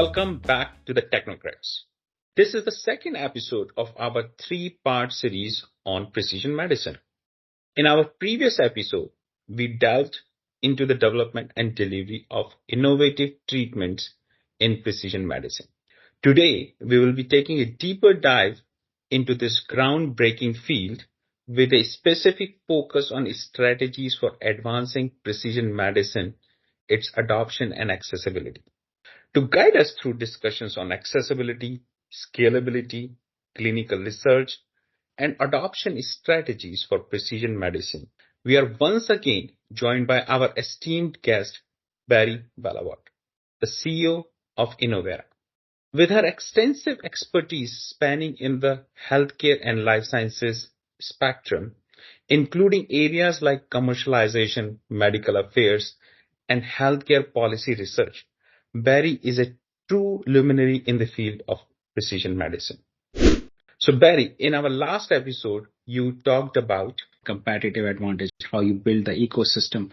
Welcome back to the Technocrats. This is the second episode of our three-part series on precision medicine. In our previous episode, we delved into the development and delivery of innovative treatments in precision medicine. Today, we will be taking a deeper dive into this groundbreaking field with a specific focus on strategies for advancing precision medicine, its adoption and accessibility. To guide us through discussions on accessibility, scalability, clinical research, and adoption strategies for precision medicine, we are once again joined by our esteemed guest, Barri, the CEO of Innovera. With her extensive expertise spanning in the healthcare and life sciences spectrum, including areas like commercialization, medical affairs, and healthcare policy research, Barri is a true luminary in the field of precision medicine. So Barri, in our last episode, you talked about competitive advantage, how you build the ecosystem,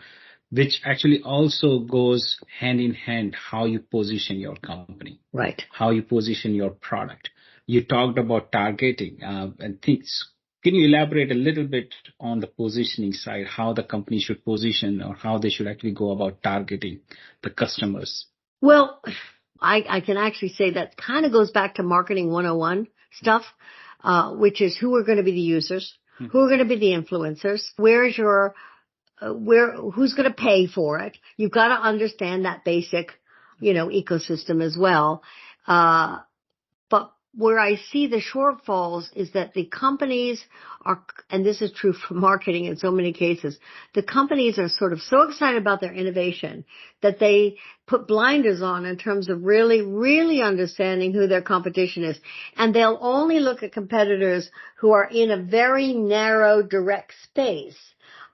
which actually also goes hand in hand how you position your company, right? How you position your product. You talked about targeting and things. Can you elaborate a little bit on the positioning side, how the company should position or how they should actually go about targeting the customers? Well, I can actually say that kind of goes back to marketing 101 stuff, which is who are going to be the users, who are going to be the influencers, who's going to pay for it. You've got to understand that basic, ecosystem as well. But where I see the shortfalls is that the companies are, and this is true for marketing in so many cases, the companies are sort of so excited about their innovation that they put blinders on in terms of really, really understanding who their competition is. And they'll only look at competitors who are in a very narrow, direct space.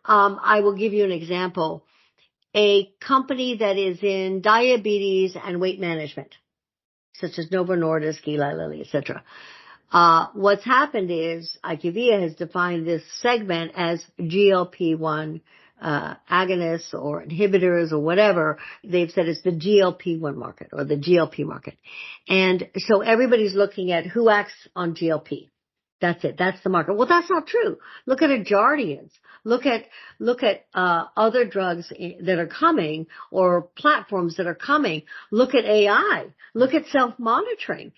I will give you an example. A company that is in diabetes and weight management, such as Novo Nordisk, Eli Lilly, etc. What's happened is IQVIA has defined this segment as GLP-1 agonists or inhibitors or whatever. They've said it's the GLP-1 market or the GLP market. And so everybody's looking at who acts on GLP. That's it. That's the market. Well, that's not true. Look at Jardiance. Look at other drugs that are coming or platforms that are coming. Look at AI. Look at self-monitoring.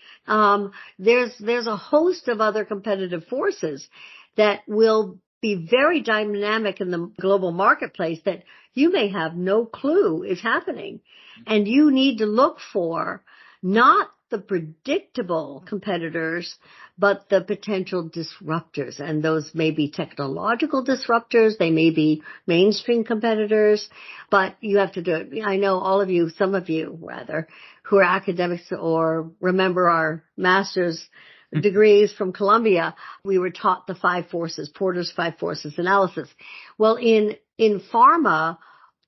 There's a host of other competitive forces that will be very dynamic in the global marketplace that you may have no clue is happening. And you need to look for not the predictable competitors, but the potential disruptors. And those may be technological disruptors. They may be mainstream competitors, but you have to do it. I know all of you, some of you rather, who are academics or remember our master's degrees from Columbia, we were taught the 5 forces, Porter's 5 forces analysis. Well, in pharma,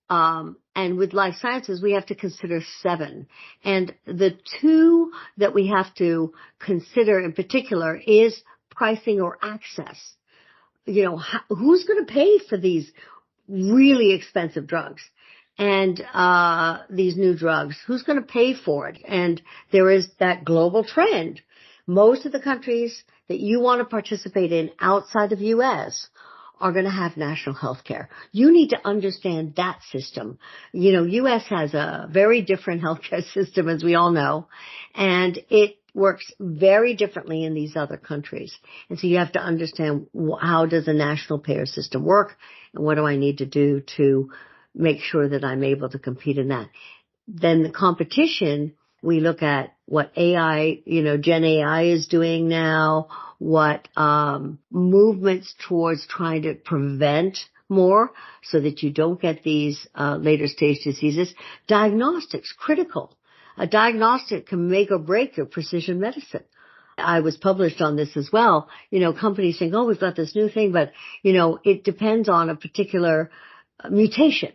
and with life sciences, we have to consider 7. And the 2 that we have to consider in particular is pricing or access. Who's going to pay for these really expensive drugs and these new drugs? Who's going to pay for it? And there is that global trend. Most of the countries that you want to participate in outside of U.S. are going to have national health care. You need to understand that system. U.S. has a very different healthcare system, as we all know, and it works very differently in these other countries. And so you have to understand how does a national payer system work and what do I need to do to make sure that I'm able to compete in that. Then the competition, we look at what AI, Gen AI is doing now, what movements towards trying to prevent more so that you don't get these later stage diseases. Diagnostics, critical. A diagnostic can make or break your precision medicine. I was published on this as well. Companies saying, oh, we've got this new thing, but, it depends on a particular mutation.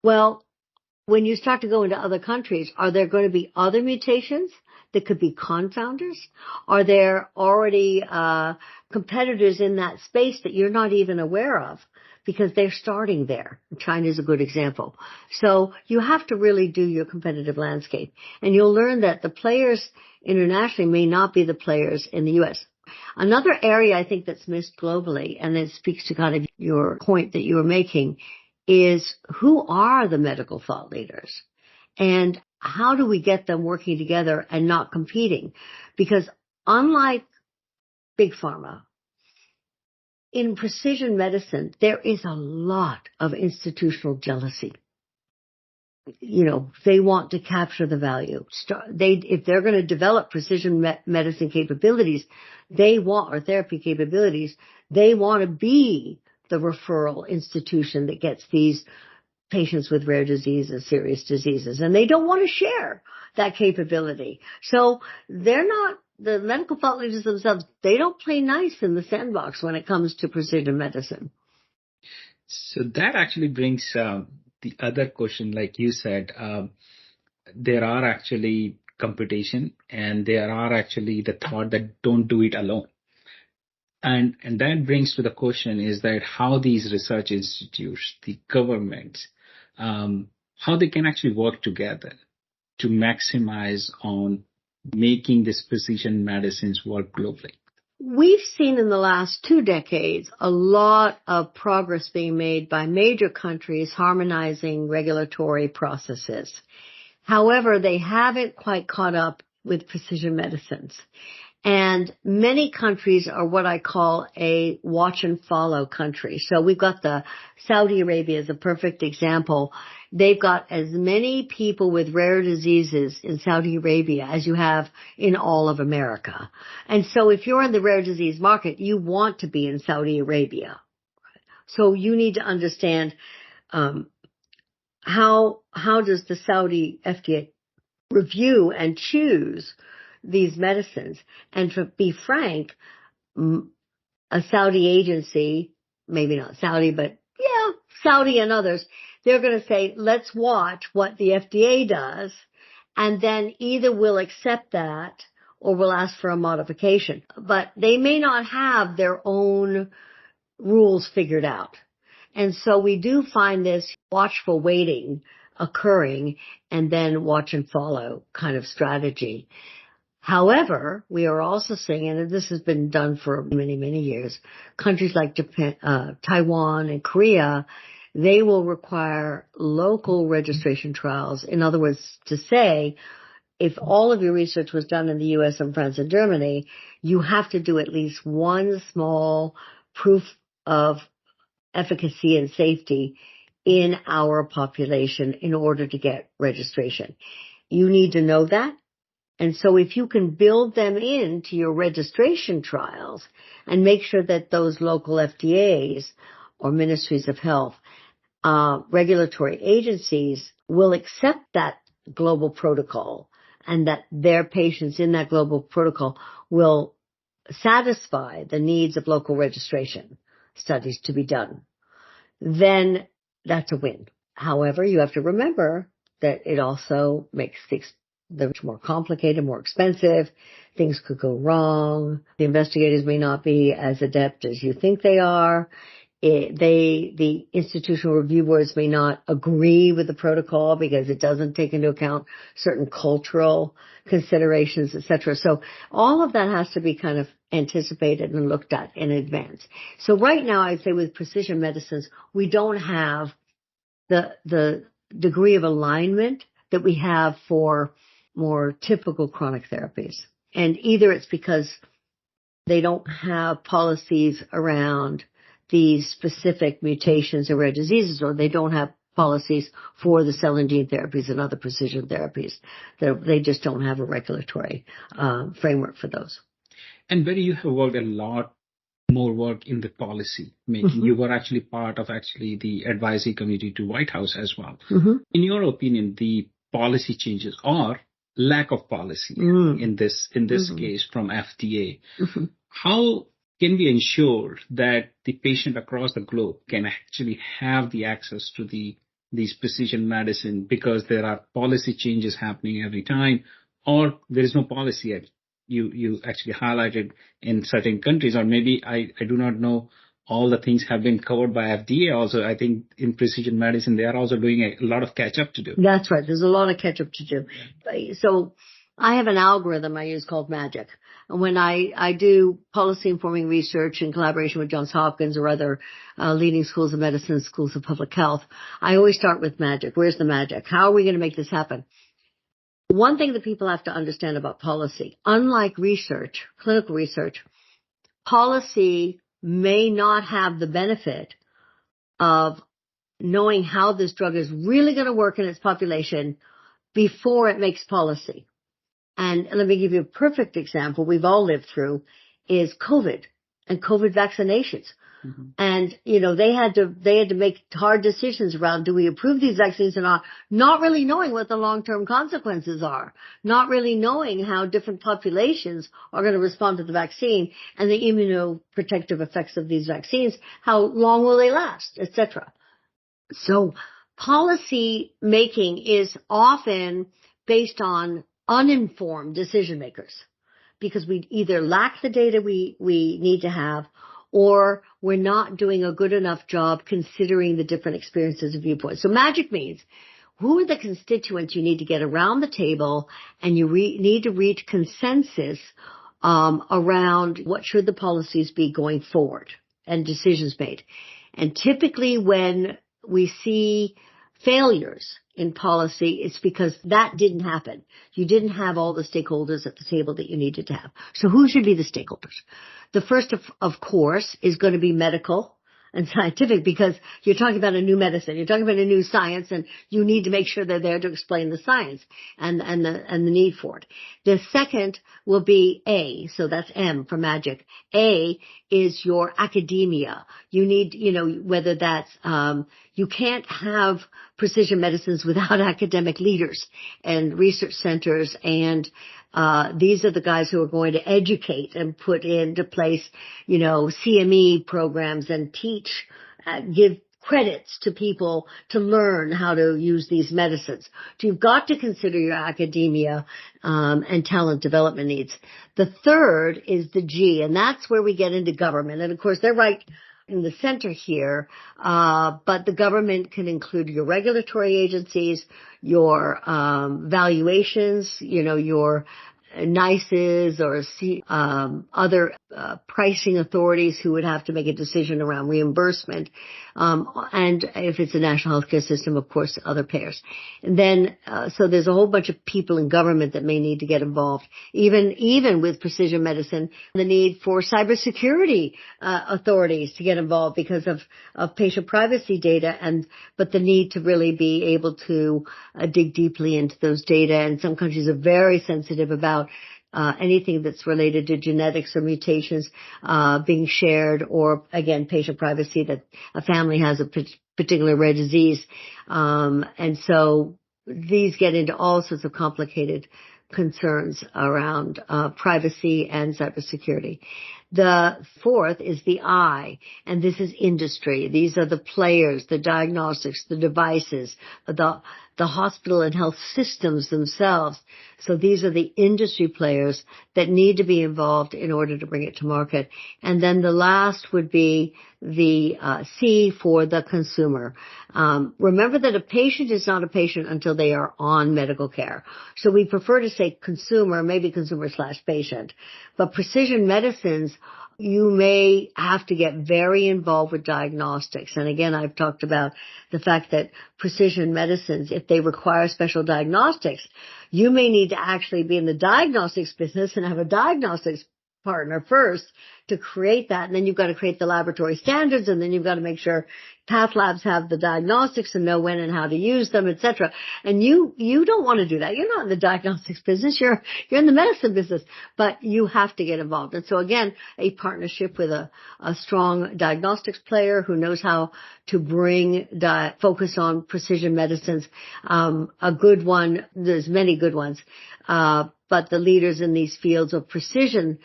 Well, when you start to go into other countries, are there going to be other mutations that could be confounders? Are there already competitors in that space that you're not even aware of? because they're starting there. China is a good example. So you have to really do your competitive landscape. And you'll learn that the players internationally may not be the players in the U.S. Another area I think that's missed globally, and it speaks to kind of your point that you were making, is who are the medical thought leaders? And how do we get them working together and not competing? Because unlike Big Pharma, in precision medicine, there is a lot of institutional jealousy. They want to capture the value. If they're going to develop precision medicine capabilities, or therapy capabilities, they want to be the referral institution that gets these patients with rare diseases, serious diseases, and they don't want to share that capability. So the medical thought leaders themselves, they don't play nice in the sandbox when it comes to precision medicine. So that actually brings the other question, like you said, there are actually competition and there are actually the thought that don't do it alone. And that brings to the question is that how these research institutes, the governments, how they can actually work together to maximize on making this precision medicines work globally. We've seen in the last 2 decades a lot of progress being made by major countries harmonizing regulatory processes. However, they haven't quite caught up with precision medicines. And many countries are what I call a watch and follow country. So we've got Saudi Arabia as a perfect example. They've got as many people with rare diseases in Saudi Arabia as you have in all of America. And so if you're in the rare disease market, you want to be in Saudi Arabia. So you need to understand how does the Saudi FDA review and choose these medicines. And to be frank, a Saudi agency, maybe not Saudi, but yeah, Saudi and others, they're going to say, let's watch what the FDA does, and then either we'll accept that or we'll ask for a modification. But they may not have their own rules figured out. And so we do find this watchful waiting occurring and then watch and follow kind of strategy. However, we are also seeing, and this has been done for many, many years, countries like Japan, Taiwan and Korea, they will require local registration trials. In other words, to say, if all of your research was done in the U.S. and France and Germany, you have to do at least one small proof of efficacy and safety in our population in order to get registration. You need to know that. And so if you can build them into your registration trials and make sure that those local FDAs or ministries of health, regulatory agencies will accept that global protocol and that their patients in that global protocol will satisfy the needs of local registration studies to be done, then that's a win. However, you have to remember that it also makes things more complicated, more expensive. Things could go wrong. The investigators may not be as adept as you think they are. The institutional review boards may not agree with the protocol because it doesn't take into account certain cultural considerations, etc. So all of that has to be kind of anticipated and looked at in advance. So right now, I'd say with precision medicines, we don't have the degree of alignment that we have for more typical chronic therapies. And either it's because they don't have policies around these specific mutations or rare diseases, or they don't have policies for the cell and gene therapies and other precision therapies. They just don't have a regulatory framework for those. And Barri, you have worked a lot more work in the policy making. Mm-hmm. You were actually part of the advisory committee to White House as well. Mm-hmm. In your opinion, the policy changes or lack of policy in this mm-hmm. case from FDA, mm-hmm. how can we ensure that the patient across the globe can actually have the access to these precision medicine, because there are policy changes happening every time, or there is no policy yet? You actually highlighted in certain countries, or maybe I do not know all the things have been covered by FDA also. I think in precision medicine, they are also doing a lot of catch up to do. That's right. There's a lot of catch up to do. So I have an algorithm I use called MAGIC. And when I do policy informing research in collaboration with Johns Hopkins or other leading schools of medicine, schools of public health, I always start with MAGIC. Where's the magic? How are we going to make this happen? One thing that people have to understand about policy, unlike research, clinical research, policy may not have the benefit of knowing how this drug is really going to work in its population before it makes policy. And let me give you a perfect example we've all lived through is COVID and COVID vaccinations. Mm-hmm. And, they had to make hard decisions around, do we approve these vaccines or not really knowing what the long-term consequences are, not really knowing how different populations are going to respond to the vaccine and the immunoprotective effects of these vaccines, how long will they last, etc. So policy making is often based on uninformed decision makers because we either lack the data we need to have or we're not doing a good enough job considering the different experiences and viewpoints. So MAGIC means who are the constituents you need to get around the table and you need to reach consensus around what should the policies be going forward and decisions made. And typically when we see failures in policy, it's because that didn't happen. You didn't have all the stakeholders at the table that you needed to have. So who should be the stakeholders? The first, of course, is going to be medical and scientific because you're talking about a new medicine. You're talking about a new science and you need to make sure they're there to explain the science and the need for it. The second will be A. So that's M for MAGIC. A is your academia. You need, whether that's, you can't have precision medicines without academic leaders and research centers and these are the guys who are going to educate and put into place, CME programs and teach, give credits to people to learn how to use these medicines. So you've got to consider your academia and talent development needs. The third is the G, and that's where we get into government. And of course, they're right in the center here, but the government can include your regulatory agencies, your valuations, your NICEs or other pricing authorities who would have to make a decision around reimbursement, and if it's a national healthcare system, of course, other payers. And then, so there's a whole bunch of people in government that may need to get involved. Even with precision medicine, the need for cybersecurity authorities to get involved because of patient privacy data, but the need to really be able to dig deeply into those data. And some countries are very sensitive about anything that's related to genetics or mutations being shared, or again, patient privacy that a family has a particular rare disease. And so these get into all sorts of complicated concerns around privacy and cybersecurity. The fourth is the I, and this is industry. These are the players, the diagnostics, the devices, the hospital and health systems themselves. So these are the industry players that need to be involved in order to bring it to market. And then the last would be the C for the consumer. Remember that a patient is not a patient until they are on medical care. So we prefer to say consumer, maybe consumer/patient. But precision medicines, you may have to get very involved with diagnostics. And again, I've talked about the fact that precision medicines, if they require special diagnostics, you may need to actually be in the diagnostics business and have a diagnostics partner first to create that. And then you've got to create the laboratory standards, and then you've got to make sure path labs have the diagnostics and know when and how to use them, etc. And you don't want to do that. You're not in the diagnostics business. You're in the medicine business, but you have to get involved. And so again, a partnership with a strong diagnostics player who knows how to bring focus on precision medicines. A good one, there's many good ones, but the leaders in these fields of precision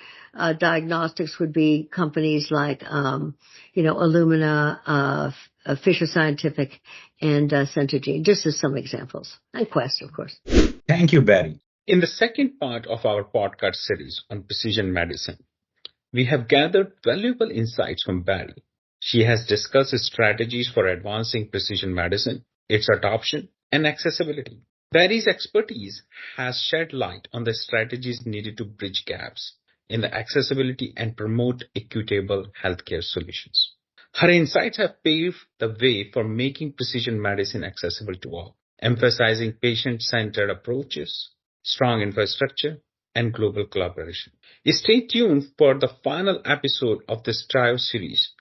diagnostics would be companies like, Illumina, Fisher Scientific, and Centogene, just as some examples. And Quest, of course. Thank you, Barry. In the second part of our podcast series on precision medicine, we have gathered valuable insights from Barry. She has discussed strategies for advancing precision medicine, its adoption, and accessibility. Barry's expertise has shed light on the strategies needed to bridge gaps in the accessibility and promote equitable healthcare solutions. Her insights have paved the way for making precision medicine accessible to all, emphasizing patient-centered approaches, strong infrastructure, and global collaboration. Stay tuned for the final episode of this trio series,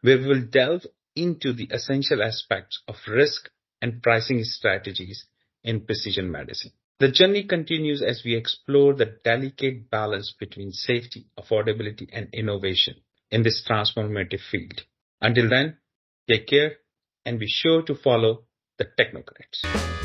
where we will delve into the essential aspects of risk and pricing strategies in precision medicine. The journey continues as we explore the delicate balance between safety, affordability, and innovation in this transformative field. Until then, take care and be sure to follow the Technocrats.